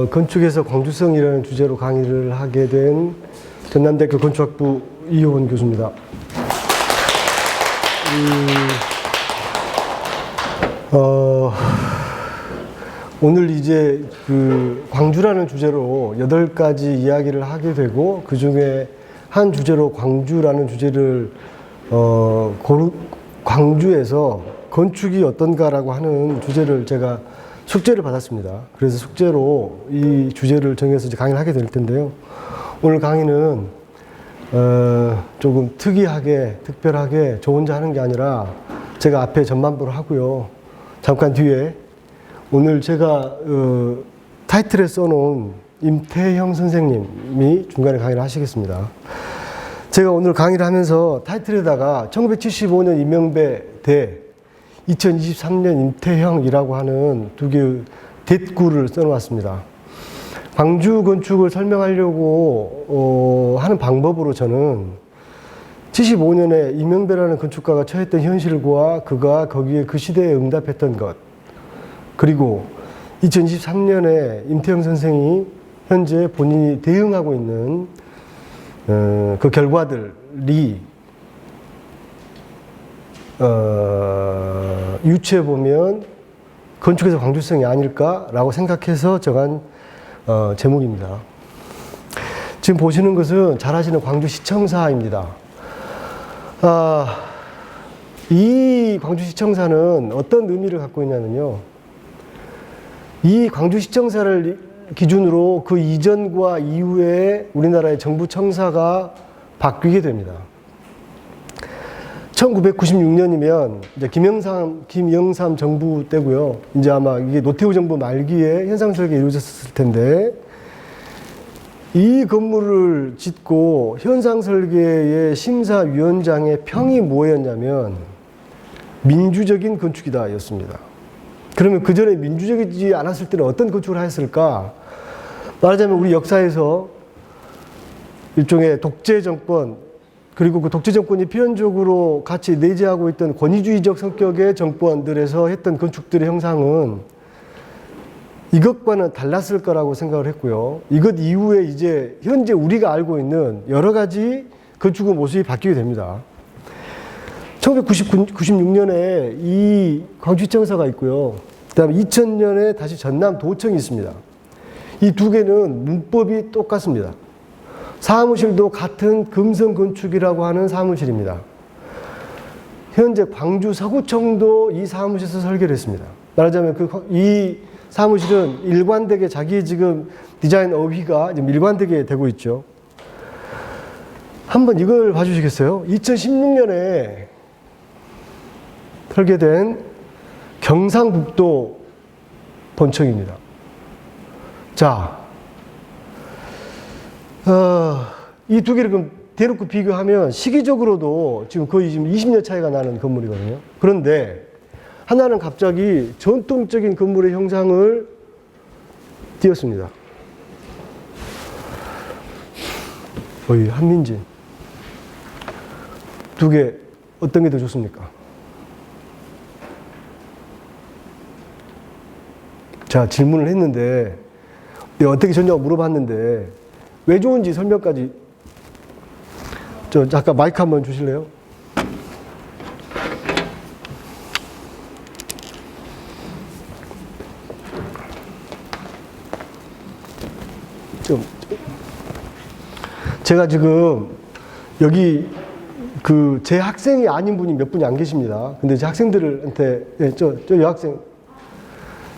건축에서 광주성이라는 주제로 강의를 하게 된 전남대학교 건축학부 이효원 교수입니다. 오늘 이제 그 광주라는 주제로 8가지 이야기를 하게 되고, 그 중에 한 주제로 광주라는 주제를 광주에서 건축이 어떤가라고 하는 주제를 제가 숙제를 받았습니다. 그래서 숙제로 이 주제를 정해서 이제 강의를 하게 될 텐데요. 오늘 강의는 조금 특이하게, 특별하게 저 혼자 하는 게 아니라 제가 앞에 전반부를 하고요. 잠깐 뒤에 오늘 제가 타이틀에 써놓은 임태형 선생님이 중간에 강의를 하시겠습니다. 제가 오늘 강의를 하면서 타이틀에다가 1975년 이명배 대 2023년 임태형이라고 하는 두 개의 대구를 써놓았습니다. 광주 건축을 설명하려고 하는 방법으로 저는 75년에 이명배라는 건축가가 처했던 현실과 그가 거기에 그 시대에 응답했던 것, 그리고 2023년에 임태형 선생이 현재 본인이 대응하고 있는 그 결과들이 유추해보면 건축에서 광주성이 아닐까라고 생각해서 정한 제목입니다. 지금 보시는 것은 잘 아시는 광주시청사입니다. 이 광주시청사는 어떤 의미를 갖고 있냐면요, 이 광주시청사를 기준으로 그 이전과 이후에 우리나라의 정부 청사가 바뀌게 됩니다. 1996년이면 이제 김영삼 정부 때고요. 이제 아마 이게 노태우 정부 말기에 현상설계가 이루어졌을 텐데, 이 건물을 짓고 현상설계의 심사위원장의 평이 뭐였냐면 민주적인 건축이다 였습니다. 그러면 그 전에 민주적이지 않았을 때는 어떤 건축을 하였을까? 말하자면 우리 역사에서 일종의 독재 정권, 그리고 그 독재 정권이 필연적으로 같이 내재하고 있던 권위주의적 성격의 정권들에서 했던 건축들의 형상은 이것과는 달랐을 거라고 생각을 했고요. 이것 이후에 이제 현재 우리가 알고 있는 여러 가지 건축의 모습이 바뀌게 됩니다. 1996년에 이 광주시청사가 있고요. 그 다음에 2000년에 다시 전남도청이 있습니다. 이 두 개는 문법이 똑같습니다. 사무실도 같은 금성건축이라고 하는 사무실입니다. 현재 광주 서구청도 이 사무실에서 설계를 했습니다. 말하자면 이 사무실은 일관되게 자기의 지금 디자인 어휘가 지금 일관되게 되고 있죠. 한번 이걸 봐주시겠어요? 2016년에 설계된 경상북도 본청입니다. 자, 이 두 개를 그럼 대놓고 비교하면 시기적으로도 지금 거의 지금 20년 차이가 나는 건물이거든요. 그런데 하나는 갑자기 전통적인 건물의 형상을 띄었습니다. 한민진. 두 개 어떤 게 더 좋습니까? 자, 질문을 했는데, 어떻게 좋냐고 물어봤는데, 왜 좋은지 설명까지. 잠깐 마이크 한번 주실래요? 제가 지금 여기 제 학생이 아닌 분이 몇 분이 안 계십니다. 근데 제 학생들한테, 저 여학생,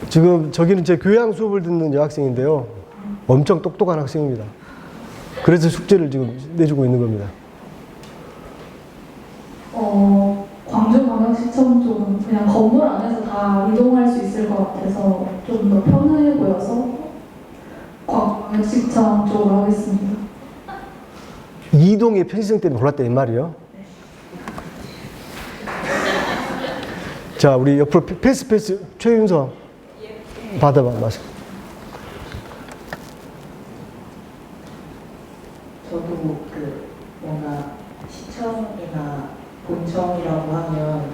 지금 저기는 제 교양 수업을 듣는 여학생인데요. 엄청 똑똑한 학생입니다. 그래서 숙제를 지금 내주고 있는 겁니다. 광주광역시청 쪽은 그냥 건물 안에서 다 이동할 수 있을 것 같아서 좀 더 편해 보여서 광역시청 쪽으로 하겠습니다. 이동의 편의성 때문에 골랐다 이 말이요? 네. 자, 우리 옆으로 패스 최윤서 받아봐, 마시고. 저도 뭔가 시청이나 본청이라고 하면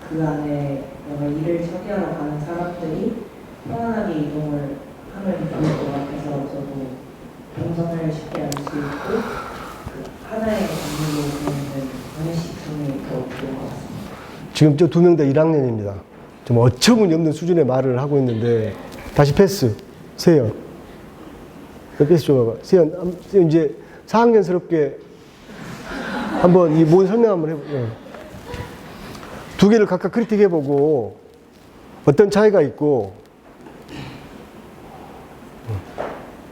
그 안에 뭔가 일을 처리하러 가는 사람들이 편안하게 이동을 하면 좋을 것 같아서 저도 동선을 쉽게 알 수 있고 그 하나의 건물로 보이는 문의시청이 더 좋은 것 같습니다. 지금 저 두 명 다 1학년입니다. 좀 어처구니없는 수준의 말을 하고 있는데 다시 패스. 세연. 패스 줘봐봐. 세연 이제 4학년스럽게 한번 이 모든 설명 한번 해보세요. 두 개를 각각 크리틱해보고 어떤 차이가 있고.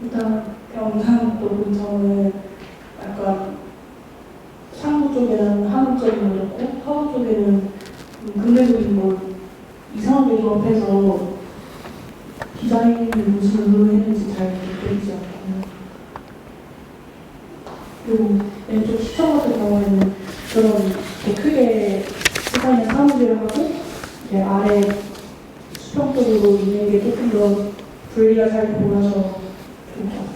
일단 경상도 본청은 약간 상부 쪽에는 한국적인 걸 넣고 서부 쪽에는 근대적인 걸 이상하게 조합해서 디자인이 무슨 의도로 했는지 잘 느껴지지 않고, 그리고 왼쪽 시청 같은 경우에는 그런 이렇게 크게 디자인의 사무실을 하고 이제 아래 수평 쪽으로 있는 게 조금 더 분리가 잘 보여서 좋은 것 같아요.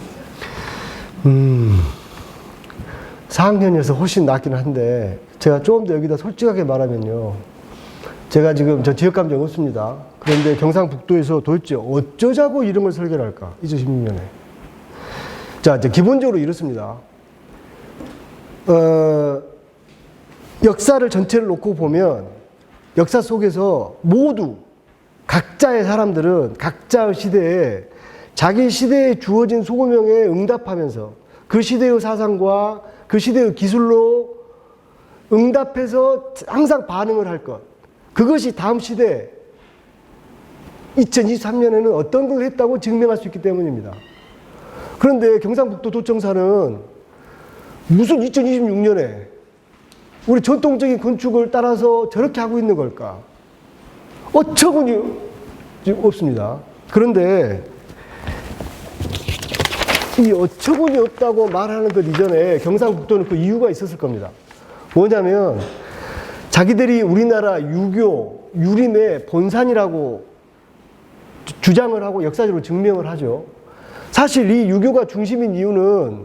4학년이어서 훨씬 낫긴 한데 제가 조금 더 여기다 솔직하게 말하면요. 제가 지금 저 지역 감정 없습니다. 그런데 경상북도에서 도대체 어쩌자고 이런 걸 설계를 할까? 2016년에. 자, 이제 기본적으로 이렇습니다. 역사를 전체를 놓고 보면 역사 속에서 모두 각자의 사람들은 각자의 시대에 자기 시대에 주어진 소고명에 응답하면서 그 시대의 사상과 그 시대의 기술로 응답해서 항상 반응을 할 것. 그것이 다음 시대 2023년에는 어떤 걸 했다고 증명할 수 있기 때문입니다. 그런데 경상북도 도청사는 무슨 2026년에 우리 전통적인 건축을 따라서 저렇게 하고 있는 걸까? 어처구니 없습니다. 그런데 이 어처구니 없다고 말하는 것 이전에 경상북도는 그 이유가 있었을 겁니다. 뭐냐면 자기들이 우리나라 유교, 유림의 본산이라고 주장을 하고 역사적으로 증명을 하죠. 사실 이 유교가 중심인 이유는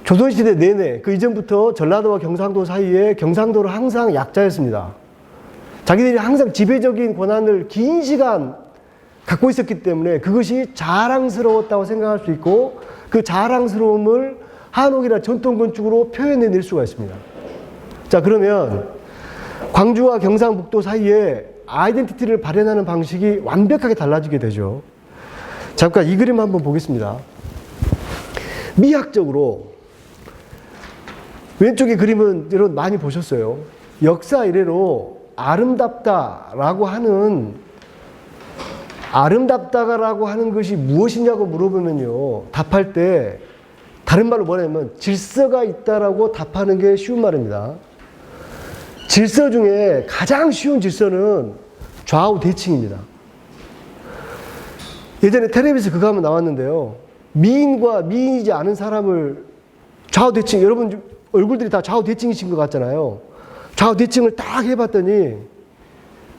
조선시대 내내 그 이전부터 전라도와 경상도 사이에 경상도는 항상 약자였습니다. 자기들이 항상 지배적인 권한을 긴 시간 갖고 있었기 때문에 그것이 자랑스러웠다고 생각할 수 있고 그 자랑스러움을 한옥이나 전통건축으로 표현해낼 수가 있습니다. 자, 그러면 광주와 경상북도 사이에 아이덴티티를 발현하는 방식이 완벽하게 달라지게 되죠. 잠깐 이 그림 한번 보겠습니다. 미학적으로 왼쪽의 그림은 여러분 많이 보셨어요. 역사 이래로 아름답다라고 하는 것이 무엇이냐고 물어보면요. 답할 때 다른 말로 뭐냐면 질서가 있다라고 답하는 게 쉬운 말입니다. 질서 중에 가장 쉬운 질서는 좌우 대칭입니다. 예전에 텔레비에서 그거 한번 나왔는데요. 미인과 미인이지 않은 사람을 좌우 대칭, 여러분 얼굴들이 다 좌우 대칭이신 것 같잖아요. 좌우 대칭을 딱 해봤더니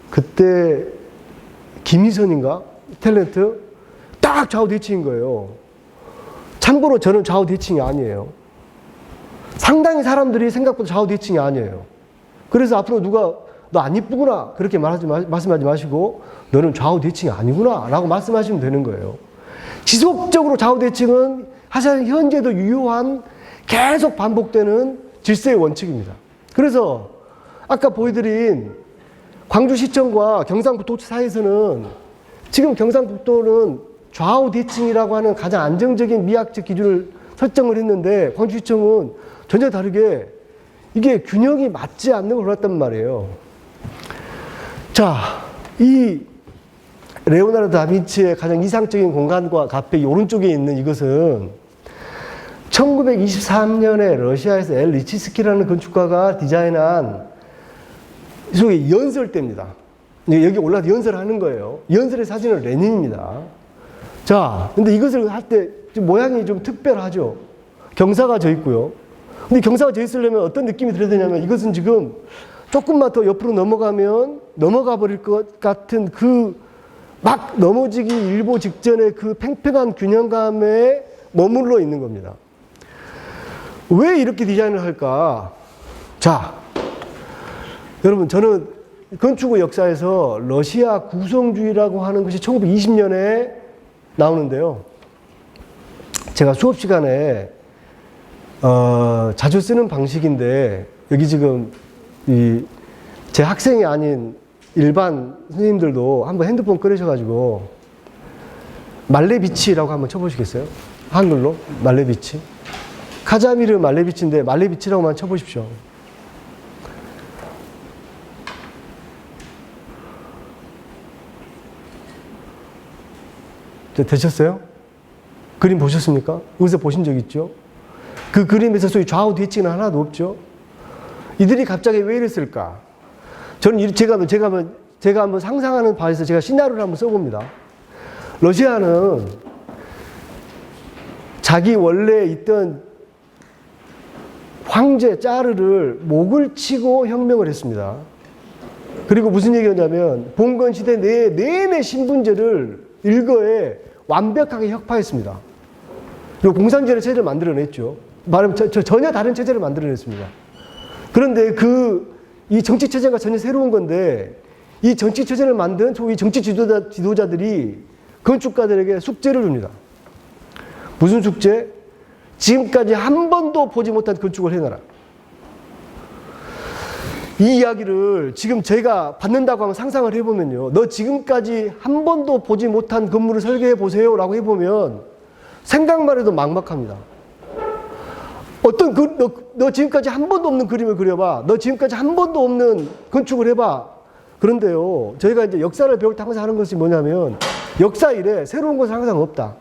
그때 김희선인가? 탤런트? 딱 좌우 대칭인 거예요. 참고로 저는 좌우 대칭이 아니에요. 상당히 사람들이 생각보다 좌우 대칭이 아니에요. 그래서 앞으로 누가 너 안 이쁘구나 그렇게 말씀하지 마시고 너는 좌우 대칭이 아니구나 라고 말씀하시면 되는 거예요. 지속적으로 좌우 대칭은 사실 현재도 유효한 계속 반복되는 질서의 원칙입니다. 그래서 아까 보여드린 광주시청과 경상북도 사이에서는 지금 경상북도는 좌우 대칭이라고 하는 가장 안정적인 미학적 기준을 설정을 했는데 광주시청은 전혀 다르게 이게 균형이 맞지 않는 걸 골랐단 말이에요. 자, 이 레오나르도 다빈치의 가장 이상적인 공간과 가페 오른쪽에 있는 이것은 1923년에 러시아에서 엘 리치스키라는 건축가가 디자인한 속에 연설대입니다. 여기 올라서 연설하는 거예요. 연설의 사진은 레닌입니다. 자, 근데 이것을 할 때 모양이 좀 특별하죠. 경사가 져 있고요. 근데 경사가 져 있으려면 어떤 느낌이 들어야 되냐면 이것은 지금 조금만 더 옆으로 넘어가면 넘어가 버릴 것 같은 그 막 넘어지기 일보 직전의 그 팽팽한 균형감에 머물러 있는 겁니다. 왜 이렇게 디자인을 할까? 자, 여러분 저는 건축의 역사에서 러시아 구성주의라고 하는 것이 1920년에 나오는데요. 제가 수업 시간에 자주 쓰는 방식인데 여기 지금 제 학생이 아닌 일반 선생님들도 한번 핸드폰 꺼내셔가지고 말레비치라고 한번 쳐보시겠어요? 한글로 말레비치. 카자미르 말레비치인데 말레비치라고만 쳐보십시오. 되셨어요? 그림 보셨습니까? 여기서 보신 적 있죠? 그 그림에서 소위 좌우 대칭은 하나도 없죠? 이들이 갑자기 왜 이랬을까? 저는 제가 한번 상상하는 바에서 제가 시나리오를 한번 써봅니다. 러시아는 자기 원래 있던 황제 짜르를 목을 치고 혁명을 했습니다. 그리고 무슨 얘기였냐면 봉건시대 내내 신분제를 일거에 완벽하게 혁파했습니다. 그리고 공산주의 체제를 만들어냈죠. 말하면 전혀 다른 체제를 만들어냈습니다. 그런데 이 정치 체제가 전혀 새로운 건데 이 정치 체제를 만든 소위 정치 지도자들이 건축가들에게 숙제를 줍니다. 무슨 숙제? 지금까지 한 번도 보지 못한 건축을 해놔라. 이 이야기를 지금 제가 받는다고 하면 상상을 해보면요. 너 지금까지 한 번도 보지 못한 건물을 설계해 보세요 라고 해보면 생각만 해도 막막합니다. 너 지금까지 한 번도 없는 그림을 그려봐. 너 지금까지 한 번도 없는 건축을 해봐. 그런데요. 저희가 이제 역사를 배울 때 항상 하는 것이 뭐냐면 역사 이래 새로운 것은 항상 없다.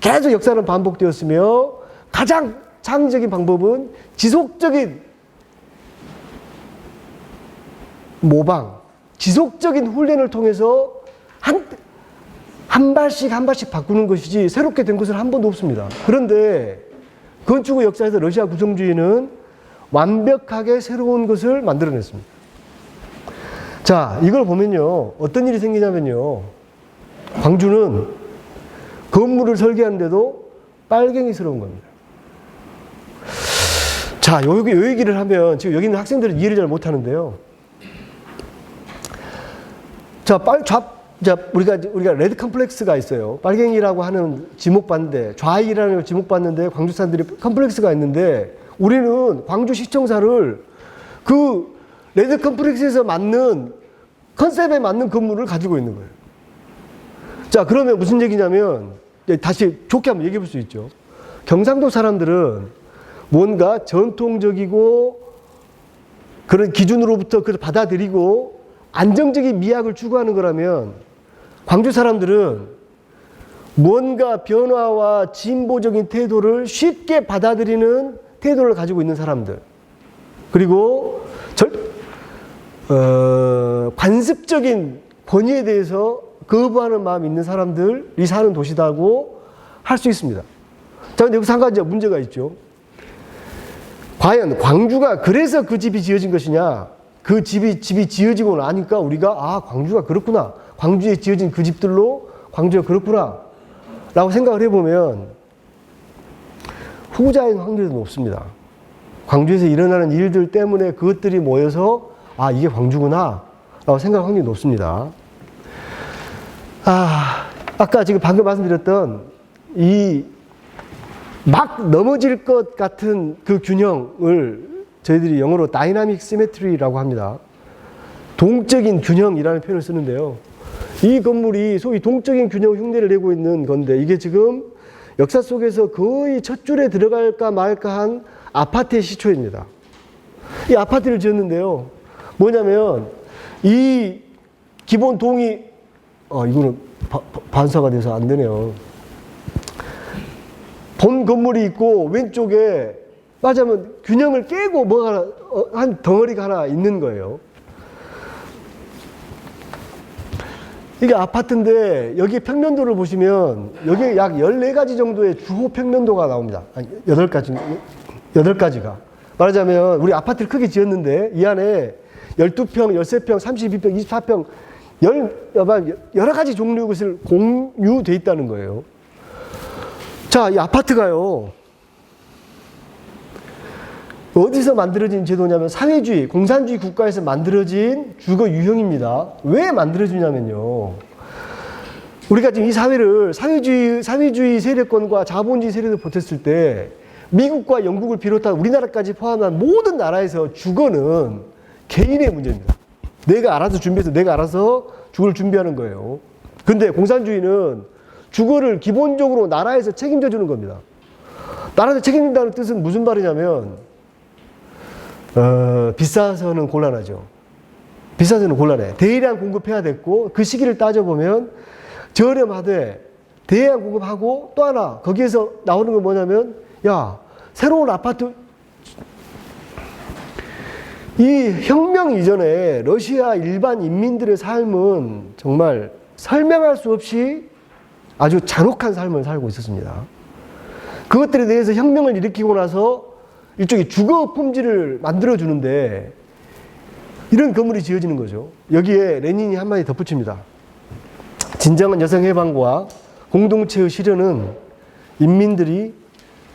계속 역사는 반복되었으며 가장 창의적인 방법은 지속적인 모방, 지속적인 훈련을 통해서 한 발씩 바꾸는 것이지 새롭게 된 것은 한 번도 없습니다. 그런데 건축의 역사에서 러시아 구성주의는 완벽하게 새로운 것을 만들어냈습니다. 자, 이걸 보면요. 어떤 일이 생기냐면요. 광주는 건물을 설계하는데도 빨갱이스러운 겁니다. 자, 요 얘기를 하면 지금 여기 있는 학생들은 이해를 잘 못하는데요. 자, 우리가 레드 컴플렉스가 있어요. 빨갱이라고 하는 지목받는데, 좌익이라는 지목받는데 광주 사람들이 컴플렉스가 있는데, 우리는 광주 시청사를 그 레드 컴플렉스에서 맞는 컨셉에 맞는 건물을 가지고 있는 거예요. 자, 그러면 무슨 얘기냐면, 다시 좋게 한번 얘기해 볼 수 있죠. 경상도 사람들은 뭔가 전통적이고 그런 기준으로부터 그걸 받아들이고 안정적인 미학을 추구하는 거라면 광주 사람들은 뭔가 변화와 진보적인 태도를 쉽게 받아들이는 태도를 가지고 있는 사람들. 그리고 관습적인 권위에 대해서 거부하는 마음이 있는 사람들이 사는 도시다고 할 수 있습니다. 자, 근데 여기서 한 가지 문제가 있죠. 과연 광주가 그래서 그 집이 지어진 것이냐? 그 집이 지어지고 나니까 우리가 광주가 그렇구나. 광주에 지어진 그 집들로 광주가 그렇구나. 라고 생각을 해보면 후자인 확률이 높습니다. 광주에서 일어나는 일들 때문에 그것들이 모여서 이게 광주구나. 라고 생각할 확률이 높습니다. 아까 지금 방금 말씀드렸던 이 막 넘어질 것 같은 그 균형을 저희들이 영어로 다이나믹 시메트리라고 합니다. 동적인 균형이라는 표현을 쓰는데요. 이 건물이 소위 동적인 균형 흉내를 내고 있는 건데 이게 지금 역사 속에서 거의 첫 줄에 들어갈까 말까 한 아파트의 시초입니다. 이 아파트를 지었는데요. 뭐냐면 이 기본 동이 이거는 반사가 돼서 안 되네요. 본 건물이 있고 왼쪽에 맞으면 균형을 깨고 뭐가 한 덩어리가 하나 있는 거예요. 이게 아파트인데 여기 평면도를 보시면 여기 약 14가지 정도의 주호 평면도가 나옵니다. 아니, 8가지가. 말하자면 우리 아파트를 크게 지었는데 이 안에 12평, 13평, 32평, 24평 여러 가지 종류의 것을 공유되어 있다는 거예요. 자, 이 아파트가요. 어디서 만들어진 제도냐면 사회주의, 공산주의 국가에서 만들어진 주거 유형입니다. 왜 만들어지냐면요. 우리가 지금 이 사회를 사회주의 세력권과 자본주의 세력을 버텼을 때 미국과 영국을 비롯한 우리나라까지 포함한 모든 나라에서 주거는 개인의 문제입니다. 내가 알아서 준비해서 내가 알아서 주거를 준비하는 거예요. 근데 공산주의는 주거를 기본적으로 나라에서 책임져 주는 겁니다. 나라에서 책임진다는 뜻은 무슨 말이냐면 비싸서는 곤란하죠. 비싸서는 곤란해. 대량 공급해야 됐고 그 시기를 따져보면 저렴하되 대량 공급하고 또 하나 거기에서 나오는 건 뭐냐면 야 새로운 아파트 이 혁명 이전에 러시아 일반 인민들의 삶은 정말 설명할 수 없이 아주 잔혹한 삶을 살고 있었습니다. 그것들에 대해서 혁명을 일으키고 나서 일종의 주거 품질을 만들어주는데 이런 건물이 지어지는 거죠. 여기에 레닌이 한마디 덧붙입니다. 진정한 여성 해방과 공동체의 실현은 인민들이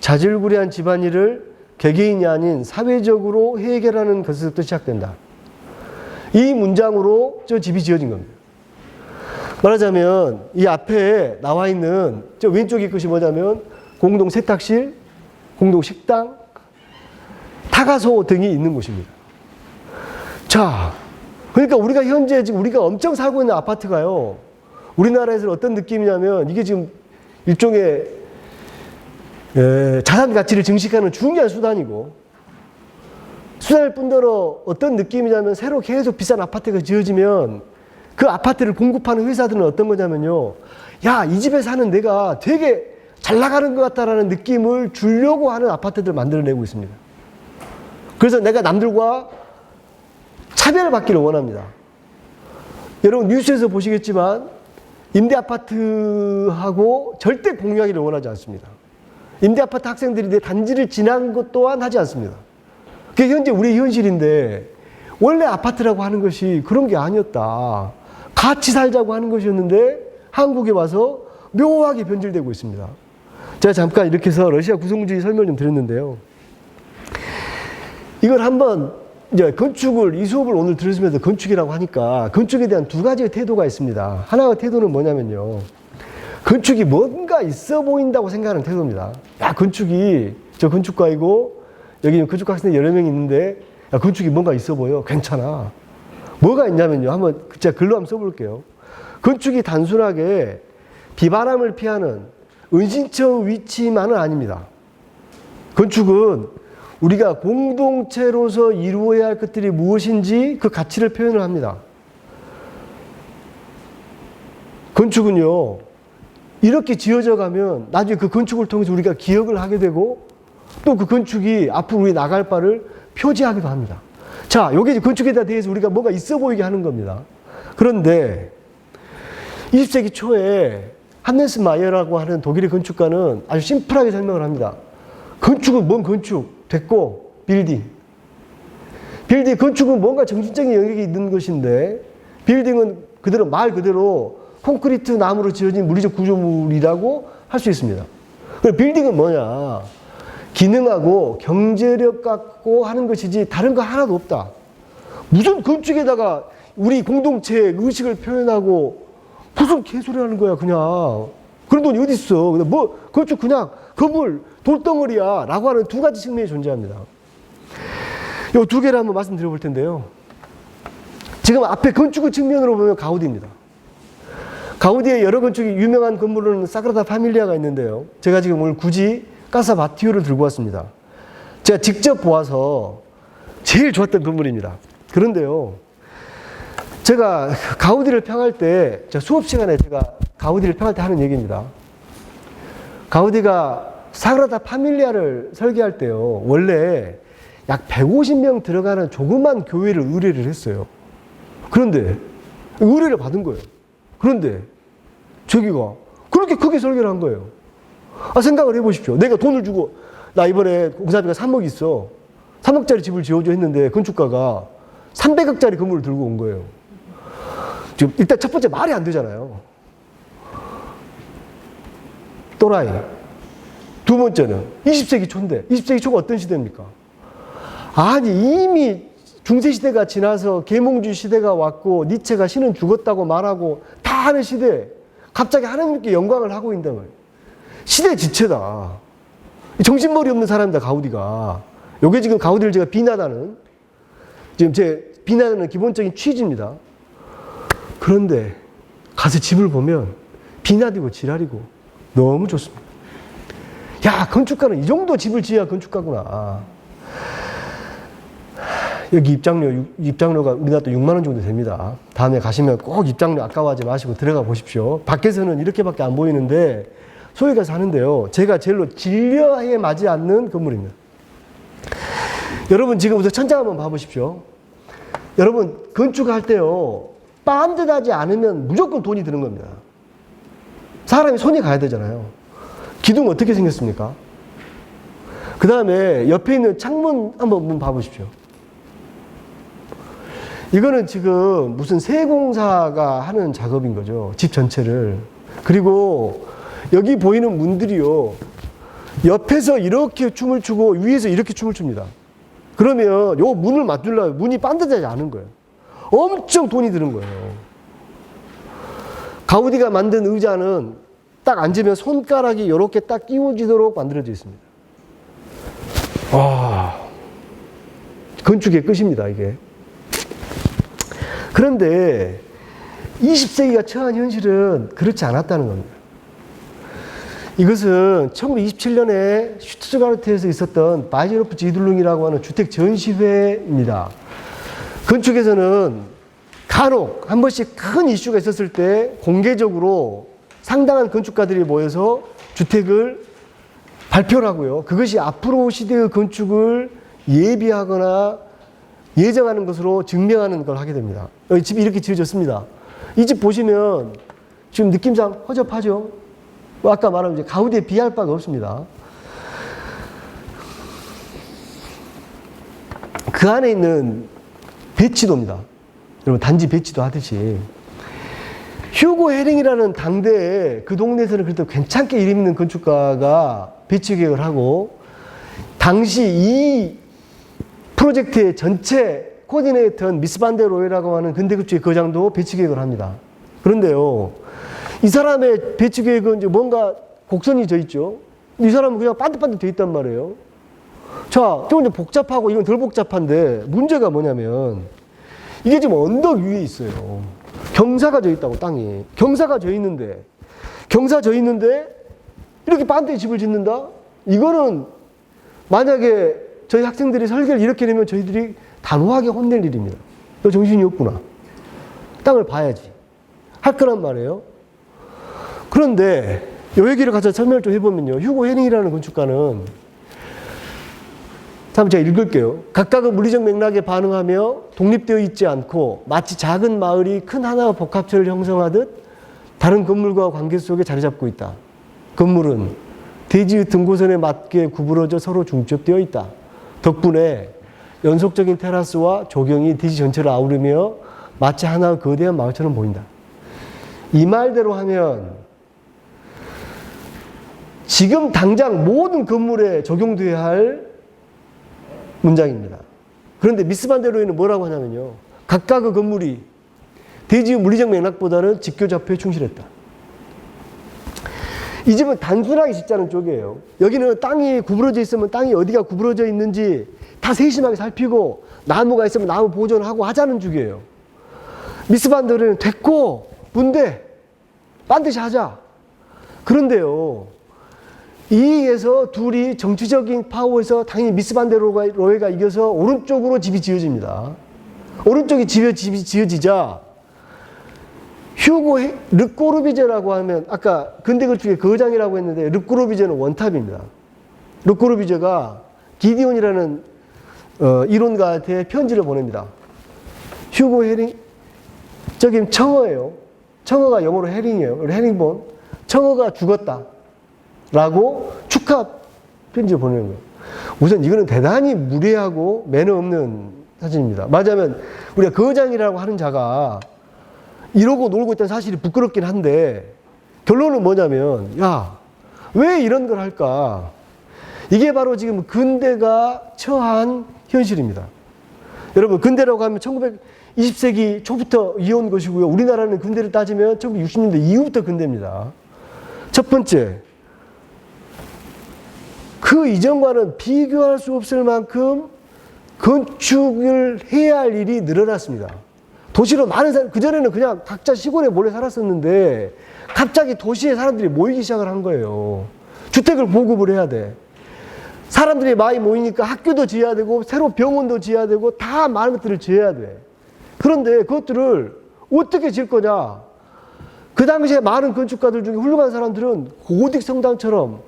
자질구레한 집안일을 개개인이 아닌 사회적으로 해결하는 것에서부터 시작된다. 이 문장으로 저 집이 지어진 겁니다. 말하자면 이 앞에 나와 있는 저 왼쪽에 것이 뭐냐면 공동 세탁실, 공동 식당, 타가소 등이 있는 곳입니다. 자, 그러니까 우리가 현재 지금 우리가 엄청 살고 있는 아파트가요. 우리나라에서는 어떤 느낌이냐면 이게 지금 일종의 자산 가치를 증식하는 중요한 수단이고 수단일 뿐더러 어떤 느낌이냐면 새로 계속 비싼 아파트가 지어지면 그 아파트를 공급하는 회사들은 어떤 거냐면요. 야, 이 집에 사는 내가 되게 잘 나가는 것 같다라는 느낌을 주려고 하는 아파트들을 만들어내고 있습니다. 그래서 내가 남들과 차별받기를 원합니다. 여러분 뉴스에서 보시겠지만 임대아파트하고 절대 공유하기를 원하지 않습니다. 임대아파트 학생들이 내 단지를 지나는 것 또한 하지 않습니다. 그게 현재 우리의 현실인데 원래 아파트라고 하는 것이 그런 게 아니었다. 같이 살자고 하는 것이었는데 한국에 와서 묘하게 변질되고 있습니다. 제가 잠깐 이렇게 해서 러시아 구성주의 설명을 좀 드렸는데요. 이걸 한번 이제 건축을 이 수업을 오늘 들으시면서 건축이라고 하니까 건축에 대한 두 가지의 태도가 있습니다. 하나의 태도는 뭐냐면요. 건축이 뭔가 있어 보인다고 생각하는 태도입니다. 야, 건축이 저 건축가이고 여기 건축가 학생들 여러 명이 있는데 야, 건축이 뭔가 있어 보여. 괜찮아. 뭐가 있냐면요. 한번 제가 글로 한번 써볼게요. 건축이 단순하게 비바람을 피하는 은신처 위치만은 아닙니다. 건축은 우리가 공동체로서 이루어야 할 것들이 무엇인지 그 가치를 표현을 합니다. 건축은요, 이렇게 지어져 가면 나중에 그 건축을 통해서 우리가 기억을 하게 되고 또 그 건축이 앞으로 우리 나갈 바를 표지하기도 합니다. 자, 여기 건축에 대해서 우리가 뭔가 있어 보이게 하는 겁니다. 그런데 20세기 초에 한네스 마이어라고 하는 독일의 건축가는 아주 심플하게 설명을 합니다. 건축은 뭔 건축? 됐고, 빌딩. 건축은 뭔가 정신적인 영역이 있는 것인데, 빌딩은 그대로, 말 그대로 콘크리트 나무로 지어진 물리적 구조물이라고 할 수 있습니다. 그럼 빌딩은 뭐냐? 기능하고 경제력 갖고 하는 것이지 다른 거 하나도 없다. 무슨 건축에다가 우리 공동체의 의식을 표현하고 무슨 개소리 하는 거야, 그냥. 그런 돈이 어디 있어. 뭐, 건축 그냥 건물, 돌덩어리야. 라고 하는 두 가지 측면이 존재합니다. 이 두 개를 한번 말씀드려 볼 텐데요. 지금 앞에 건축의 측면으로 보면 가우디입니다. 가우디의 여러 건축이 유명한 건물은 사그라다 파밀리아가 있는데요. 제가 지금 오늘 굳이 까사 바티오를 들고 왔습니다. 제가 직접 보아서 제일 좋았던 건물입니다. 그런데요. 제가 가우디를 평할 때, 제가 수업 시간에 제가 가우디를 평할 때 하는 얘기입니다. 가우디가 사그라다 파밀리아를 설계할 때요. 원래 약 150명 들어가는 조그만 교회를 의뢰를 했어요. 그런데 의뢰를 받은 거예요. 그런데 저기가 그렇게 크게 설계를 한 거예요. 생각을 해보십시오. 내가 돈을 주고 나 이번에 공사비가 3억 있어. 3억짜리 집을 지어줘 했는데 건축가가 300억짜리 건물을 들고 온 거예요. 지금 일단 첫 번째 말이 안 되잖아요. 또라이. 두 번째는 20세기 초인데 20세기 초가 어떤 시대입니까? 아니 이미 중세시대가 지나서 계몽주의 시대가 왔고 니체가 신은 죽었다고 말하고 다 하는 시대. 갑자기 하나님께 영광을 하고 있단 말이에요. 시대 지체다. 정신머리 없는 사람이다, 가우디가. 요게 지금 가우디를 제가 비난하는, 지금 제 비난하는 기본적인 취지입니다. 그런데 가서 집을 보면 비나디고 지랄이고 너무 좋습니다. 야, 건축가는 이 정도 집을 지어야 건축가구나. 여기 입장료가 우리나라도 6만 원 정도 됩니다. 다음에 가시면 꼭 입장료 아까워하지 마시고 들어가 보십시오. 밖에서는 이렇게밖에 안 보이는데 소위가 사는데요. 제가 제일로 진료에 맞지 않는 건물입니다. 여러분 지금 우선 천장 한번 봐보십시오. 여러분 건축할 때요. 반듯하지 않으면 무조건 돈이 드는 겁니다. 사람이 손이 가야 되잖아요. 기둥 어떻게 생겼습니까? 그 다음에 옆에 있는 창문 한번 봐보십시오. 이거는 지금 무슨 세공사가 하는 작업인 거죠. 집 전체를. 그리고 여기 보이는 문들이요. 옆에서 이렇게 춤을 추고 위에서 이렇게 춤을 춥니다. 그러면 요 문을 맞추려면 문이 반듯하지 않은 거예요. 엄청 돈이 드는 거예요. 가우디가 만든 의자는 딱 앉으면 손가락이 이렇게 딱 끼워지도록 만들어져 있습니다. 와, 건축의 끝입니다, 이게. 그런데 20세기가 처한 현실은 그렇지 않았다는 겁니다. 이것은 1927년에 슈투트가르트에서 있었던 바이제르프 지들룽이라고 하는 주택 전시회입니다. 건축에서는 간혹 한 번씩 큰 이슈가 있었을 때 공개적으로 상당한 건축가들이 모여서 주택을 발표를 하고요. 그것이 앞으로 시대의 건축을 예비하거나 예정하는 것으로 증명하는 걸 하게 됩니다. 여기 집이 이렇게 지어졌습니다. 이 집 보시면 지금 느낌상 허접하죠? 아까 말한 이제 가우디에 비할 바가 없습니다. 그 안에 있는 배치도입니다. 여러분 단지 배치도 하듯이 휴고 헤링이라는 당대에 그 동네에서는 그래도 괜찮게 이름 있는 건축가가 배치 계획을 하고 당시 이 프로젝트의 전체 코디네이터는 미스 반데 로이라고 하는 근대건축의 거장도 배치 계획을 합니다. 그런데요, 이 사람의 배치 계획은 이제 뭔가 곡선이 져 있죠. 이 사람은 그냥 반듯반듯 돼 있단 말이에요. 자, 좀 복잡하고 이건 덜 복잡한데 문제가 뭐냐면 이게 지금 언덕 위에 있어요. 경사가 져 있다고, 땅이. 경사가 져 있는데 이렇게 반대에 집을 짓는다? 이거는 만약에 저희 학생들이 설계를 이렇게 내면 저희들이 단호하게 혼낼 일입니다. 너 정신이 없구나. 땅을 봐야지. 할 거란 말이에요. 그런데 이 얘기를 가서 설명을 좀 해보면요. 휴고 헤링이라는 건축가는 다음 제가 읽을게요. 각각의 물리적 맥락에 반응하며 독립되어 있지 않고 마치 작은 마을이 큰 하나의 복합체를 형성하듯 다른 건물과 관계 속에 자리 잡고 있다. 건물은 대지의 등고선에 맞게 구부러져 서로 중첩되어 있다. 덕분에 연속적인 테라스와 조경이 대지 전체를 아우르며 마치 하나의 거대한 마을처럼 보인다. 이 말대로 하면 지금 당장 모든 건물에 적용돼야 할 문장입니다. 그런데 미스 반데 로이는 뭐라고 하냐면요. 각각의 건물이 대지의 물리적 맥락보다는 직교좌표에 충실했다. 이 집은 단순하게 짓자는 쪽이에요. 여기는 땅이 구부러져 있으면 땅이 어디가 구부러져 있는지 다 세심하게 살피고 나무가 있으면 나무 보존하고 하자는 쪽이에요. 미스 반데 로이는 됐고 문대 반드시 하자. 그런데요. 이에서 둘이 정치적인 파워에서 당연히 미스 반데 로이가 이겨서 오른쪽으로 집이 지어집니다. 오른쪽이 집이 지어지자 휴고 르꼬르비제라고 하면 아까 근대건축의 거장이라고 했는데 르꼬르비제는 원탑입니다. 르꼬르비제가 기디온이라는 이론가한테 편지를 보냅니다. 휴고 헤링 저기 청어예요. 청어가 영어로 헤링이에요. 헤링본 청어가 죽었다. 라고 축하 편지를 보내는 거예요. 우선 이거는 대단히 무례하고 매너 없는 사진입니다. 말하자면 우리가 거장이라고 하는 자가 이러고 놀고 있다는 사실이 부끄럽긴 한데 결론은 뭐냐면 야, 왜 이런 걸 할까? 이게 바로 지금 근대가 처한 현실입니다. 여러분 근대라고 하면 20세기 초부터 이어온 것이고요. 우리나라는 근대를 따지면 1960년대 이후부터 근대입니다. 첫 번째, 그 이전과는 비교할 수 없을 만큼 건축을 해야 할 일이 늘어났습니다. 도시로 많은 사람, 그전에는 그냥 각자 시골에 몰래 살았었는데 갑자기 도시에 사람들이 모이기 시작을 한 거예요. 주택을 보급을 해야 돼. 사람들이 많이 모이니까 학교도 지어야 되고 새로 병원도 지어야 되고 다 많은 것들을 지어야 돼. 그런데 그것들을 어떻게 지을 거냐? 그 당시에 많은 건축가들 중에 훌륭한 사람들은 고딕 성당처럼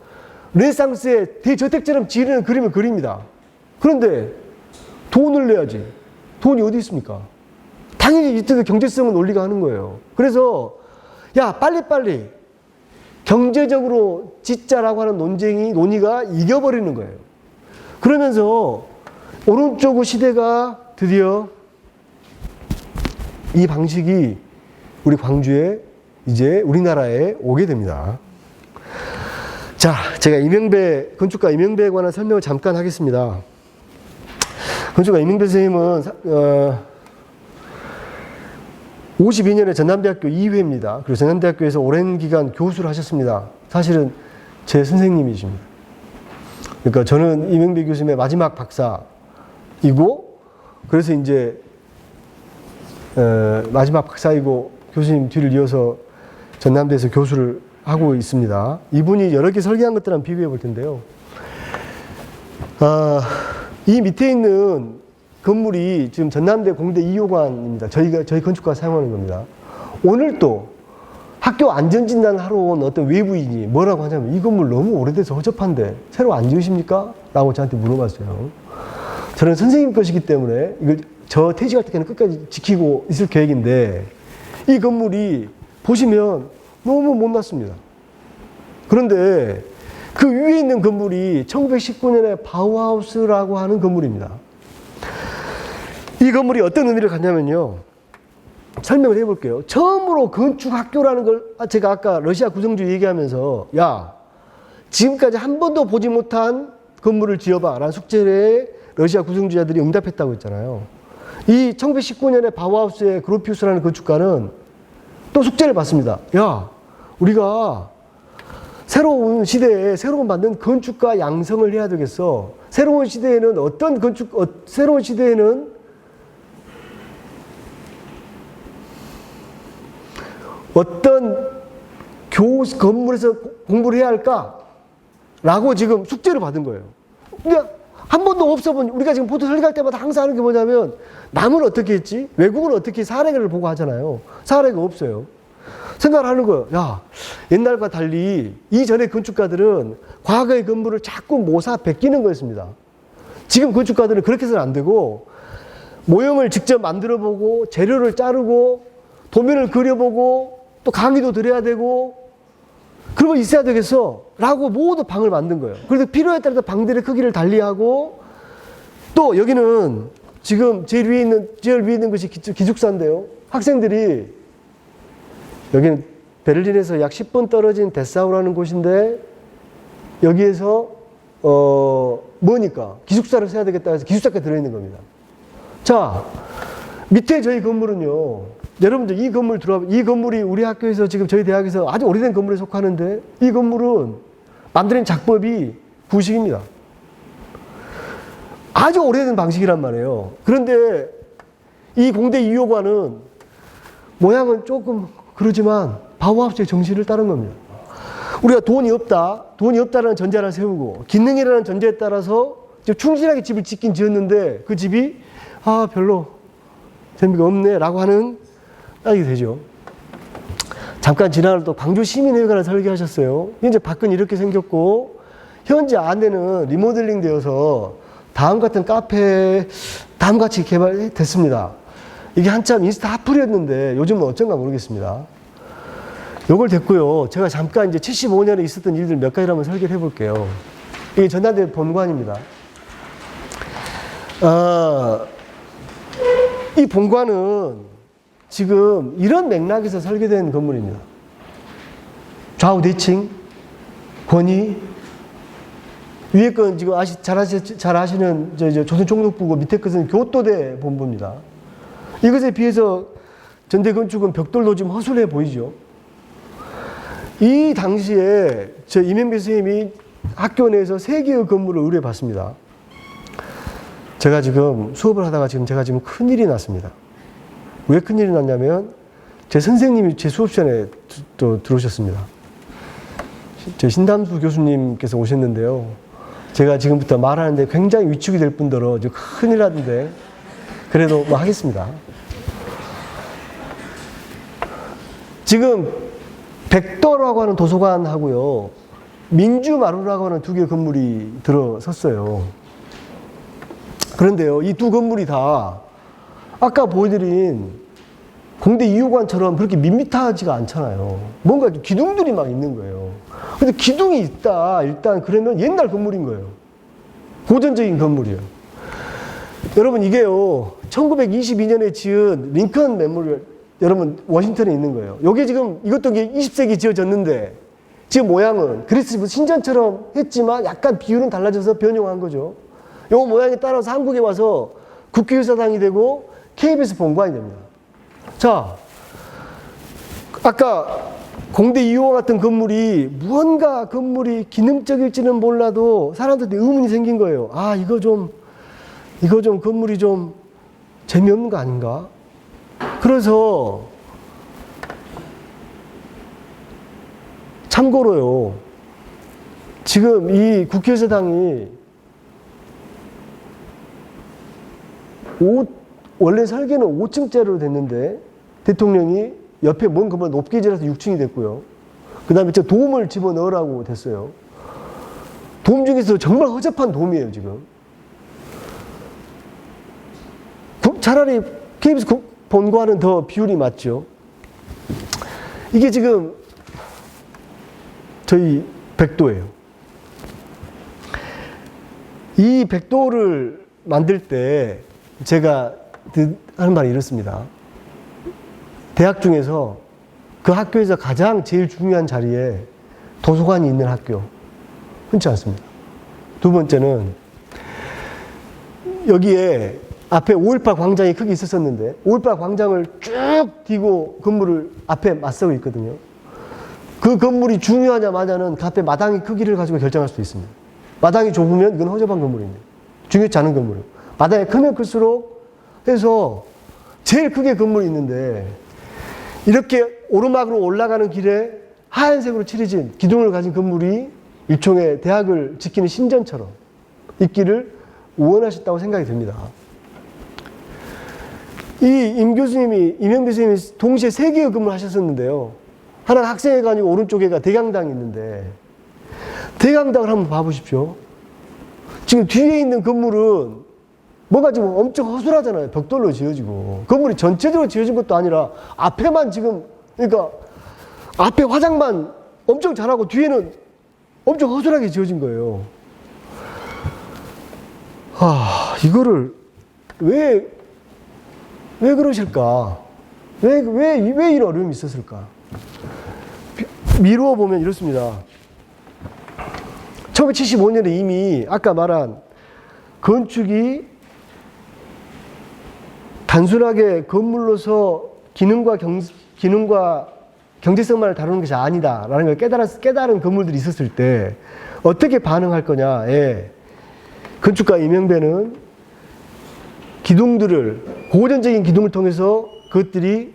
르네상스의 대저택처럼 지으려는 그림을 그립니다. 그런데 돈을 내야지. 돈이 어디 있습니까? 당연히 이때 경제성은 논리가 하는 거예요. 그래서 야 빨리빨리 경제적으로 짓자라고 하는 논의가 이겨버리는 거예요. 그러면서 오른쪽 시대가 드디어 이 방식이 우리 광주에 이제 우리나라에 오게 됩니다. 자, 제가 건축가 이명배에 관한 설명을 잠깐 하겠습니다. 건축가 이명배 선생님은 52년에 전남대학교 2회입니다. 그리고 전남대학교에서 오랜 기간 교수를 하셨습니다. 사실은 제 선생님이십니다. 그러니까 저는 이명배 교수님의 마지막 박사이고, 그래서 이제 마지막 박사이고 교수님 뒤를 이어서 전남대에서 교수를 하고 있습니다. 이분이 여러 개 설계한 것들랑 비교해 볼 텐데요. 이 밑에 있는 건물이 지금 전남대 공대 2호관입니다. 저희 건축가 사용하는 겁니다. 오늘 또 학교 안전진단을 하러 온 어떤 외부인이 뭐라고 하냐면 이 건물 너무 오래돼서 허접한데 새로 안 지으십니까? 라고 저한테 물어봤어요. 저는 선생님 것이기 때문에 이걸 저 퇴직할 때까지는 끝까지 지키고 있을 계획인데 이 건물이 보시면 너무 못났습니다. 그런데 그 위에 있는 건물이 1919년에 바우하우스라고 하는 건물입니다. 이 건물이 어떤 의미를 갖냐면요. 설명을 해볼게요. 처음으로 건축학교라는 걸 제가 아까 러시아 구성주의 얘기하면서 야 지금까지 한 번도 보지 못한 건물을 지어봐 라는 숙제에 러시아 구성주의자들이 응답했다고 했잖아요. 이 1919년에 바우하우스의 그로피우스라는 건축가는 또 숙제를 받습니다. 야 우리가 새로운 시대에 새로운 만든 건축가 양성을 해야 되겠어. 새로운 시대에는 어떤 건물에서 공부를 해야 할까? 라고 지금 숙제를 받은 거예요. 그러니까 한 번도 없어본, 우리가 지금 보도 설계할 때마다 항상 하는 게 뭐냐면, 남은 어떻게 했지? 외국은 어떻게 사례를 보고 하잖아요. 사례가 없어요. 생각을 하는 거예요. 야, 옛날과 달리 이전의 건축가들은 과거의 건물을 자꾸 베끼는 거였습니다. 지금 건축가들은 그렇게 해서는 안 되고, 모형을 직접 만들어 보고, 재료를 자르고, 도면을 그려보고, 또 강의도 들어야 되고, 그런 거 있어야 되겠어. 라고 모두 방을 만든 거예요. 그래서 필요에 따라서 방들의 크기를 달리하고, 또 여기는 지금 제일 위에 있는 것이 기숙사인데요. 학생들이, 여기는 베를린에서 약 10분 떨어진 데사우라는 곳인데, 여기에서, 뭐니까? 기숙사를 세야 되겠다 해서 기숙사까지 들어있는 겁니다. 자, 밑에 저희 건물은요, 여러분들 이 건물이 우리 학교에서 지금 저희 대학에서 아주 오래된 건물에 속하는데 이 건물은 만드는 작법이 구식입니다. 아주 오래된 방식이란 말이에요. 그런데 이 공대 2호관은 모양은 조금 그러지만 바우하우스의 정신을 따른 겁니다. 우리가 돈이 없다라는 전제를 세우고 기능이라는 전제에 따라서 충실하게 집을 지었는데 그 집이 별로 재미가 없네 라고 하는 따지게 되죠. 잠깐 지나갈 또 광주 시민회관을 설계하셨어요. 현재 밖은 이렇게 생겼고 현재 안에는 리모델링 되어서 다음같이 개발됐습니다. 이게 한참 인스타 핫플이었는데 요즘은 어쩐가 모르겠습니다. 요걸 됐고요. 제가 잠깐 이제 75년에 있었던 일들 몇 가지를 한번 설계를 해볼게요. 이게 전남대 본관입니다. 이 본관은 지금 이런 맥락에서 설계된 건물입니다. 좌우 대칭, 권위, 위에 건 지금 잘 아시는 조선총독부고 밑에 것은 교토대 본부입니다. 이것에 비해서 전대 건축은 벽돌도 좀 허술해 보이죠. 이 당시에 저 이명배 선생님이 학교 내에서 3개의 건물을 의뢰해 봤습니다. 제가 지금 수업을 하다가 제가 지금 큰일이 났습니다. 왜 큰일이 났냐면 제 선생님이 제 수업 시간에 또 들어오셨습니다. 제 신담수 교수님께서 오셨는데요. 제가 지금부터 말하는데 굉장히 위축이 될 뿐더러 지금 큰일 났는데 그래도 뭐 하겠습니다. 지금 백도라고 하는 도서관하고요. 민주마루라고 하는 2개 건물이 들어섰어요. 그런데요, 이 2 건물이 다 아까 보여드린 공대 2호관처럼 그렇게 밋밋하지가 않잖아요. 뭔가 기둥들이 막 있는 거예요. 근데 기둥이 있다, 일단 그러면 옛날 건물인 거예요. 고전적인 건물이에요. 여러분, 이게요, 1922년에 지은 링컨 메모리얼, 여러분, 워싱턴에 있는 거예요. 요게 지금, 이것도 20세기 지어졌는데, 지금 모양은 그리스 신전처럼 했지만 약간 비율은 달라져서 변형한 거죠. 요 모양에 따라서 한국에 와서 국회의사당이 되고 KBS 본관이 됩니다. 자, 아까 공대 2호 같은 건물이 무언가 건물이 기능적일지는 몰라도 사람들한테 의문이 생긴 거예요. 아, 이거 좀 건물이 좀 재미없는 거 아닌가? 그래서 참고로요, 지금 이 국회의사당이 원래 설계는 5층짜리로 됐는데 대통령이 옆에 뭔 건물 높게 지어서 6층이 됐고요. 그 다음에 저 돔을 집어넣으라고 됐어요. 돔 중에서 정말 허접한 돔이에요, 지금. 차라리 KBS 본관은 더 비율이 맞죠. 이게 지금 저희 백도예요. 이 백도를 만들 때 제가 하는 말이 이렇습니다. 대학 중에서 그 학교에서 가장 제일 중요한 자리에 도서관이 있는 학교 흔치 않습니다. 2번째는 여기에 앞에 5.18 광장이 크게 있었었는데 5.18 광장을 쭉 뒤고 건물을 앞에 맞서고 있거든요. 그 건물이 중요하냐 마냐는 그 앞에 마당의 크기를 가지고 결정할 수 있습니다. 마당이 좁으면 이건 허접한 건물입니다. 중요치 않은 건물이에요. 마당이 크면 클수록 해서 제일 크게 건물이 있는데 이렇게 오르막으로 올라가는 길에 하얀색으로 칠해진 기둥을 가진 건물이 일종의 대학을 지키는 신전처럼 있기를 원하셨다고 생각이 듭니다. 이 임 교수님이, 이명배 선생님이 동시에 3개의 건물을 하셨었는데요. 하나가 학생회관이고 오른쪽에가 대강당이 있는데 대강당을 한번 봐보십시오. 지금 뒤에 있는 건물은 뭔가 좀 엄청 허술하잖아요. 벽돌로 지어지고. 건물이 전체적으로 지어진 것도 아니라 앞에만 지금, 그러니까 앞에 화장만 엄청 잘하고 뒤에는 엄청 허술하게 지어진 거예요. 이거를 왜 그러실까? 왜 이런 어려움이 있었을까? 미루어 보면 이렇습니다. 1975년에 이미 아까 말한 건축이 단순하게 건물로서 기능과 경제성만을 다루는 것이 아니다라는 걸 깨달은 건물들이 있었을 때 어떻게 반응할 거냐에 건축가 이명배는 고전적인 기둥을 통해서 그것들이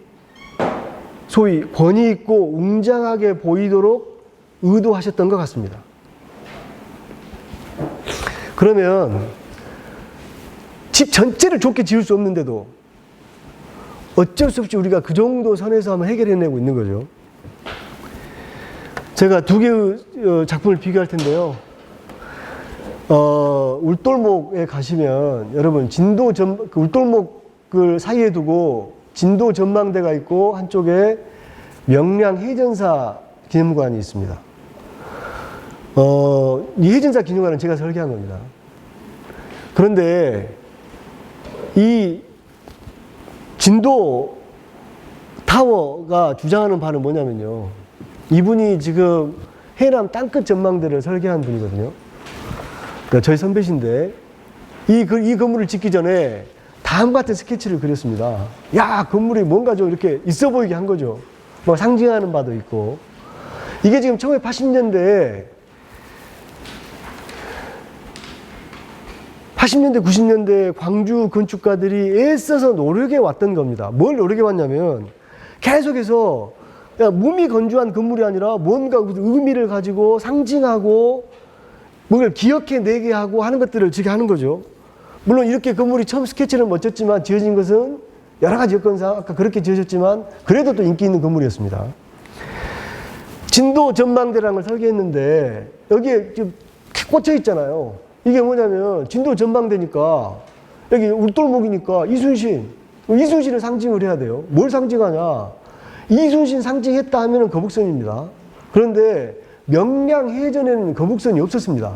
소위 권위 있고 웅장하게 보이도록 의도하셨던 것 같습니다. 그러면 집 전체를 좋게 지을 수 없는데도 어쩔 수 없이 우리가 그 정도 선에서 한번 해결해내고 있는 거죠. 제가 2개의 작품을 비교할 텐데요. 울돌목에 가시면 여러분 그 울돌목을 사이에 두고 진도 전망대가 있고 한쪽에 명량 해전사 기념관이 있습니다. 이 해전사 기념관은 제가 설계한 겁니다. 그런데 이 진도 타워가 주장하는 바는 뭐냐면요. 이분이 지금 해남 땅끝 전망대를 설계한 분이거든요. 그러니까 저희 선배신데 이 건물을 짓기 전에 다음 같은 스케치를 그렸습니다. 야, 건물이 뭔가 좀 이렇게 있어 보이게 한 거죠. 뭐 상징하는 바도 있고. 이게 지금 1980년대, 90년대 광주 건축가들이 애써서 노력해 왔던 겁니다. 뭘 노력해 왔냐면 계속해서 몸이 건조한 건물이 아니라 뭔가 의미를 가지고 상징하고 뭔가를 기억해내게 하고 하는 것들을 지금 하는 거죠. 물론 이렇게 건물이 처음 스케치는 멋졌지만 지어진 것은 여러 가지 여건상 아까 그렇게 지어졌지만 그래도 또 인기 있는 건물이었습니다. 진도 전망대라는 걸 설계했는데 여기에 지금 꽂혀 있잖아요. 이게 뭐냐면 진도 전망대니까 여기 울돌목이니까 이순신을 상징을 해야 돼요. 뭘 상징하냐? 이순신 상징했다 하면은 거북선입니다. 그런데 명량해전에는 거북선이 없었습니다.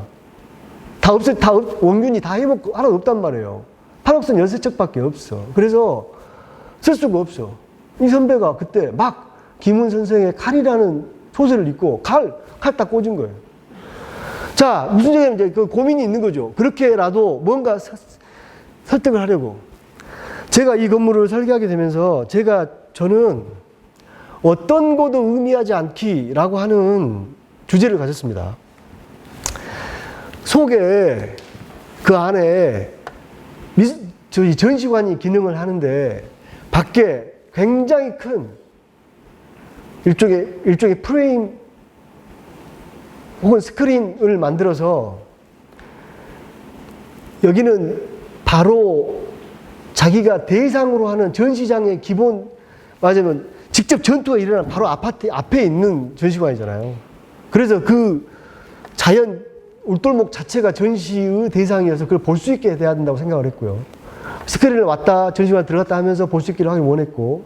원균이 다 해먹고 하나도 없단 말이에요. 판옥선 13척밖에 없어. 그래서 쓸 수가 없어. 이 선배가 그때 막 김훈 선생의 칼이라는 소설을 읽고 칼 딱 꽂은 거예요. 자, 무슨 얘기냐면 이제 그 고민이 있는 거죠. 그렇게라도 뭔가 설득을 하려고. 제가 이 건물을 설계하게 되면서 저는 어떤 것도 의미하지 않기라고 하는 주제를 가졌습니다. 속에 그 안에 저희 전시관이 기능을 하는데 밖에 굉장히 큰 일종의 프레임 혹은 스크린을 만들어서 여기는 바로 자기가 대상으로 하는 전시장의 기본 맞으면 직접 전투가 일어나는 바로 아파트 앞에 있는 전시관이잖아요. 그래서 그 자연 울돌목 자체가 전시의 대상이어서 그걸 볼 수 있게 돼야 된다고 생각을 했고요. 스크린을 왔다 전시관 들어갔다 하면서 볼 수 있기를 하길 원했고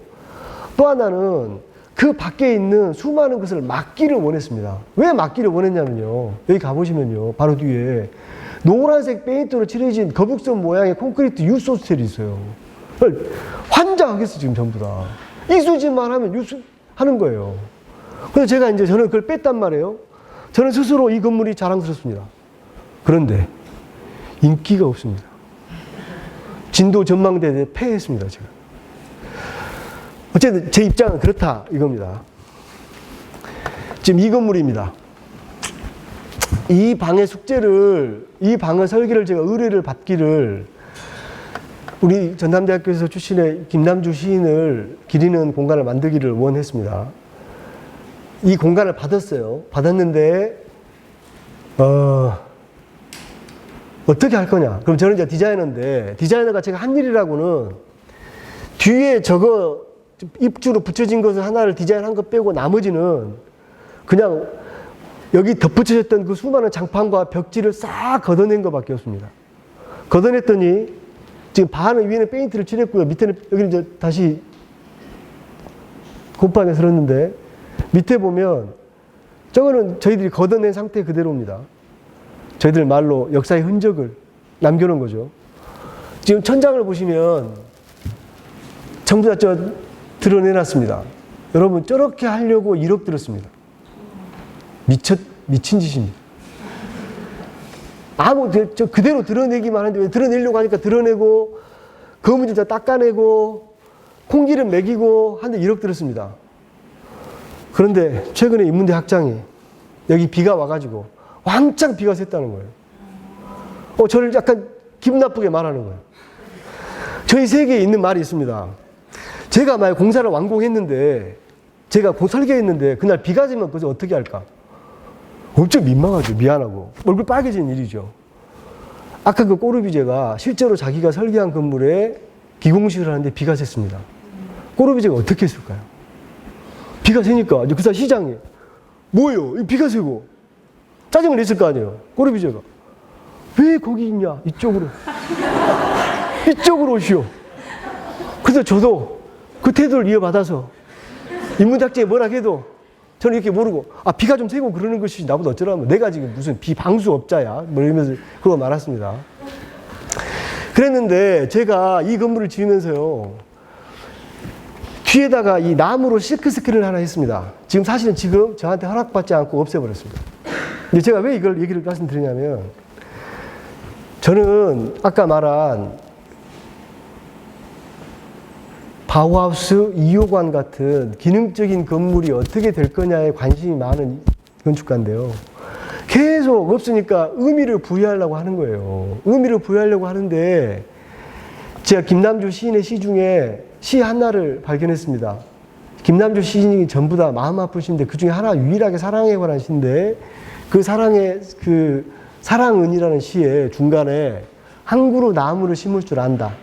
또 하나는 그 밖에 있는 수많은 것을 막기를 원했습니다. 왜 막기를 원했냐면요. 여기 가보시면요. 바로 뒤에 노란색 페인트로 칠해진 거북선 모양의 콘크리트 유소스텔이 있어요. 환장하겠어 지금 전부 다. 이수진만 하면 하는 거예요. 그래서 저는 그걸 뺐단 말이에요. 저는 스스로 이 건물이 자랑스럽습니다. 그런데 인기가 없습니다. 진도 전망대에 패했습니다, 제가. 어쨌든 제 입장은 그렇다 이겁니다. 지금 이 건물입니다. 이 방의 설계를 제가 의뢰를 받기를 우리 전남대학교에서 출신의 김남주 시인을 기리는 공간을 만들기를 원했습니다. 이 공간을 받았어요. 받았는데 어떻게 할 거냐? 그럼 저는 이제 디자이너인데 디자이너가 제가 한 일이라고는 뒤에 저거 입주로 붙여진 것을 하나를 디자인한 것 빼고 나머지는 그냥 여기 덧붙여졌던 그 수많은 장판과 벽지를 싹 걷어낸 것밖에 없습니다. 걷어냈더니 지금 반은 위에는 페인트를 칠했고요. 밑에는 여기는 이제 다시 곰팡이가 들었는데 밑에 보면 저거는 저희들이 걷어낸 상태 그대로입니다. 저희들 말로 역사의 흔적을 남겨놓은 거죠. 지금 천장을 보시면 전부 다 드러내놨습니다. 여러분 저렇게 하려고 1억 들었습니다. 미친 짓입니다. 저 그대로 드러내기만 하는데 왜 드러내려고 하니까 드러내고 거무줄 다 닦아내고 콩기름 먹이고 하는데 1억 들었습니다. 그런데 최근에 인문대 학장이 여기 비가 와가지고 왕창 비가 샜다는 거예요. 저를 약간 기분 나쁘게 말하는 거예요. 저희 세계에 있는 말이 있습니다. 제가 만약 공사를 완공했는데 제가 설계했는데 그날 비가 지면 그것을 어떻게 할까? 엄청 민망하죠. 미안하고 얼굴 빨개진 일이죠. 아까 그 꼬르비제가 실제로 자기가 설계한 건물에 기공식을 하는데 비가 샜습니다. 꼬르비제가 어떻게 했을까요? 비가 새니까 그 사람 시장에 뭐예요? 비가 새고 짜증을 냈을 거 아니에요. 꼬르비제가 왜 거기 있냐? 이쪽으로 오시오. 그래서 저도 그 태도를 이어받아서 인문학자에 뭐라 해도 저는 이렇게 모르고 비가 좀 새고 그러는 것이 나보다 어쩌라면 내가 지금 무슨 비방수업자야 뭐 이러면서 그러고 말았습니다. 그랬는데 제가 이 건물을 지으면서요 뒤에다가 이 나무로 실크 스크린을 하나 했습니다. 사실은 저한테 허락받지 않고 없애버렸습니다. 근데 제가 왜 이걸 얘기를 말씀드리냐면 저는 아까 말한 바우하우스 2호관 같은 기능적인 건물이 어떻게 될 거냐에 관심이 많은 건축가인데요. 계속 없으니까 의미를 부여하려고 하는 거예요. 의미를 부여하려고 하는데 제가 김남주 시인의 시 중에 시 하나를 발견했습니다. 김남주 시인이 전부 다 마음 아프신데 그 중에 하나 유일하게 사랑에 관한 시인데 그 사랑은이라는 시의 중간에 한 그루 나무를 심을 줄 안다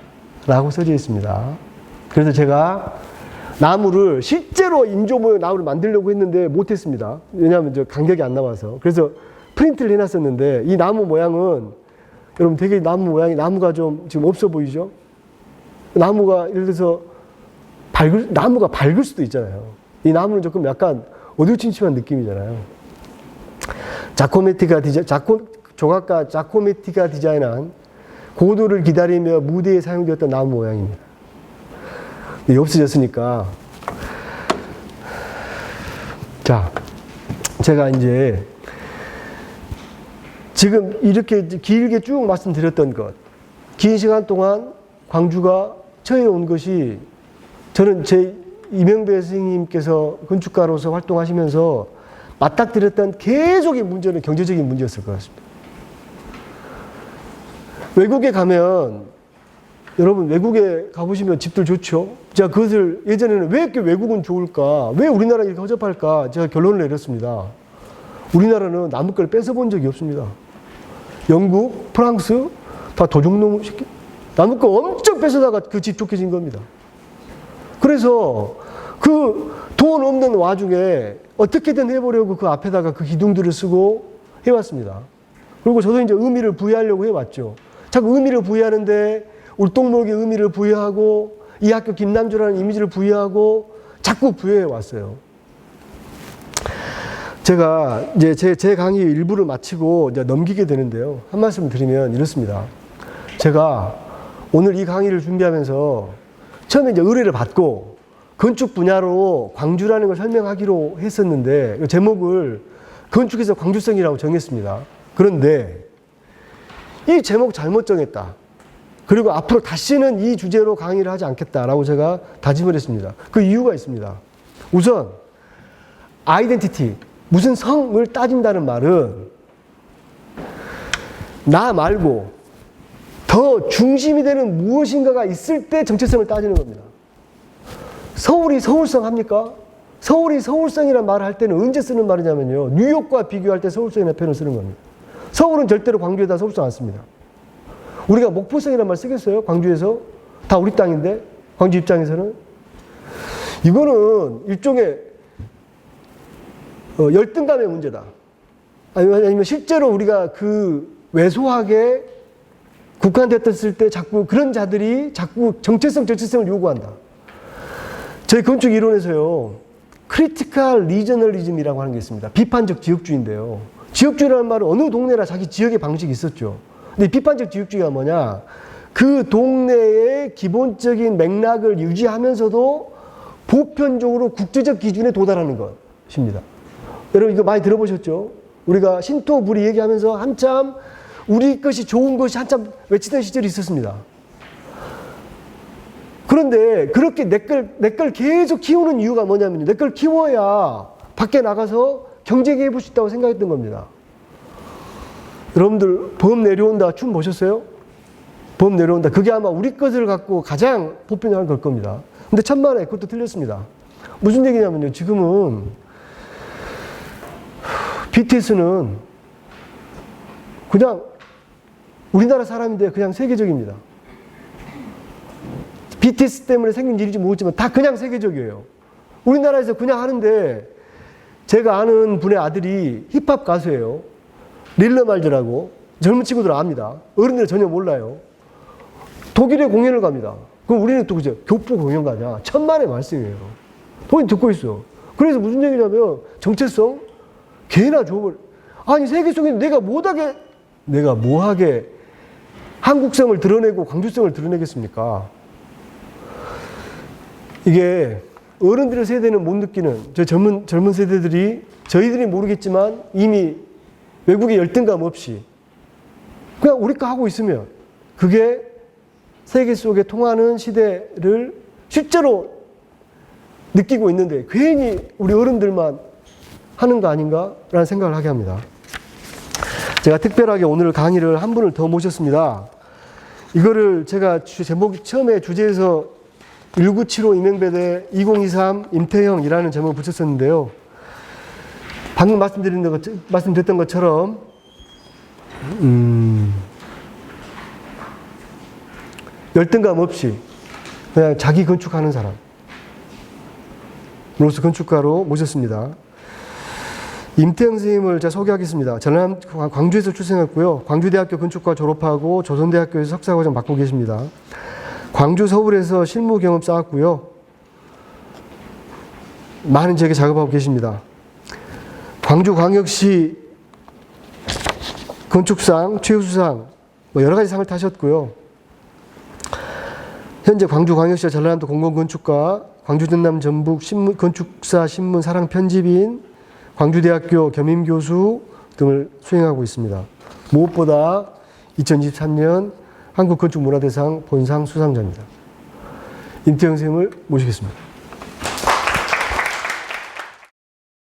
라고 써져 있습니다. 그래서 제가 나무를 실제로 인조 모양 나무를 만들려고 했는데 못했습니다. 왜냐하면 저 간격이 안 나와서. 그래서 프린트를 해놨었는데 이 나무 모양은 여러분 되게 나무가 좀 지금 없어 보이죠? 나무가 예를 들어서 나무가 밝을 수도 있잖아요. 이 나무는 조금 약간 어두침침한 느낌이잖아요. 조각가 자코메티가 디자인한 고도를 기다리며 무대에 사용되었던 나무 모양입니다. 없어졌으니까. 자, 제가 이제 지금 이렇게 길게 쭉 말씀드렸던 것, 긴 시간 동안 광주가 처해온 것이 저는 제 이명배 선생님께서 건축가로서 활동하시면서 맞닥뜨렸던 계속의 문제는 경제적인 문제였을 것 같습니다. 외국에 가면 여러분 외국에 가보시면 집들 좋죠. 제가 그것을 예전에는 왜 이렇게 외국은 좋을까? 왜 우리나라 이렇게 허접할까? 제가 결론을 내렸습니다. 우리나라는 남의 걸 뺏어본 적이 없습니다. 영국, 프랑스 다 도둑놈 시키 남의 거 엄청 뺏어다가 그 집 좋게 진 겁니다. 그래서 그 돈 없는 와중에 어떻게든 해보려고 그 앞에다가 그 기둥들을 쓰고 해왔습니다. 그리고 저도 이제 의미를 부여하려고 해왔죠. 자꾸 의미를 부여하는데 울동목의 의미를 부여하고 이 학교 김남주라는 이미지를 부여하고 자꾸 부여해 왔어요. 제가 이제 제 강의 일부를 마치고 이제 넘기게 되는데요. 한 말씀 드리면 이렇습니다. 제가 오늘 이 강의를 준비하면서 처음에 이제 의뢰를 받고 건축 분야로 광주라는 걸 설명하기로 했었는데 제목을 건축에서 광주성이라고 정했습니다. 그런데 이 제목 잘못 정했다. 그리고 앞으로 다시는 이 주제로 강의를 하지 않겠다라고 제가 다짐을 했습니다. 그 이유가 있습니다. 우선 아이덴티티, 무슨 성을 따진다는 말은 나 말고 더 중심이 되는 무엇인가가 있을 때 정체성을 따지는 겁니다. 서울이 서울성 합니까? 서울이 서울성이라는 말을 할 때는 언제 쓰는 말이냐면요. 뉴욕과 비교할 때 서울성이라는 표현을 쓰는 겁니다. 서울은 절대로 광주에다 서울성 안 씁니다. 우리가 목포성이라는 말 쓰겠어요? 광주에서? 다 우리 땅인데? 광주 입장에서는? 이거는 일종의 열등감의 문제다. 아니면 실제로 우리가 그 왜소하게 국한됐을 때 자꾸 그런 자들이 자꾸 정체성을 요구한다. 저희 건축 이론에서요, 크리티컬 리저널리즘이라고 하는 게 있습니다. 비판적 지역주의인데요. 지역주의라는 말은 어느 동네나 자기 지역의 방식이 있었죠. 근데 비판적 지역주의가 뭐냐? 그 동네의 기본적인 맥락을 유지하면서도 보편적으로 국제적 기준에 도달하는 것입니다. 여러분 이거 많이 들어보셨죠? 우리가 신토부리 얘기하면서 한참 우리 것이 좋은 것이 한참 외치던 시절이 있었습니다. 그런데 그렇게 내 걸 계속 키우는 이유가 뭐냐면요. 내 걸 키워야 밖에 나가서 경쟁해 볼 수 있다고 생각했던 겁니다. 여러분들 범 내려온다 춤 보셨어요? 범 내려온다. 그게 아마 우리 것을 갖고 가장 보편화한 걸 겁니다. 근데 천만에 그것도 틀렸습니다. 무슨 얘기냐면요. 지금은 BTS는 그냥 우리나라 사람인데 그냥 세계적입니다. BTS 때문에 생긴 일인지 모르지만 다 그냥 세계적이에요. 우리나라에서 그냥 하는데 제가 아는 분의 아들이 힙합 가수예요. 릴러 말즈라고. 젊은 친구들 압니다. 어른들은 전혀 몰라요. 독일에 공연을 갑니다. 그럼 우리는 또 그죠? 교포 공연 가냐? 천만의 말씀이에요. 본인 듣고 있어. 그래서 무슨 얘기냐면 정체성 개나 줘버려. 아니 세계 속에 내가 뭐하게 한국성을 드러내고 광주성을 드러내겠습니까? 이게 어른들의 세대는 못 느끼는 저 젊은 세대들이 저희들이 모르겠지만 이미 외국의 열등감 없이 그냥 우리 거 하고 있으면 그게 세계 속에 통하는 시대를 실제로 느끼고 있는데 괜히 우리 어른들만 하는 거 아닌가라는 생각을 하게 합니다. 제가 특별하게 오늘 강의를 한 분을 더 모셨습니다. 이거를 제가 제목 처음에 주제에서 1975 이명배대 2023 임태형이라는 제목을 붙였었는데요. 방금 말씀드렸던 것처럼 열등감 없이 그냥 자기 건축하는 사람 로스 건축가로 모셨습니다. 임태형 선생님을 제가 소개하겠습니다. 전남 광주에서 출생했고요. 광주대학교 건축과 졸업하고 조선대학교에서 석사과정 맡고 계십니다. 광주 서울에서 실무 경험 쌓았고요. 많은 지역에 작업하고 계십니다. 광주광역시 건축상, 최우수상 뭐 여러 가지 상을 타셨고요. 현재 광주광역시와 전라남도 공공건축가, 광주 전남 전북 건축사 신문 사랑 편집인, 광주대학교 겸임교수 등을 수행하고 있습니다. 무엇보다 2023년 한국건축문화대상 본상 수상자입니다. 임태형 선생님을 모시겠습니다.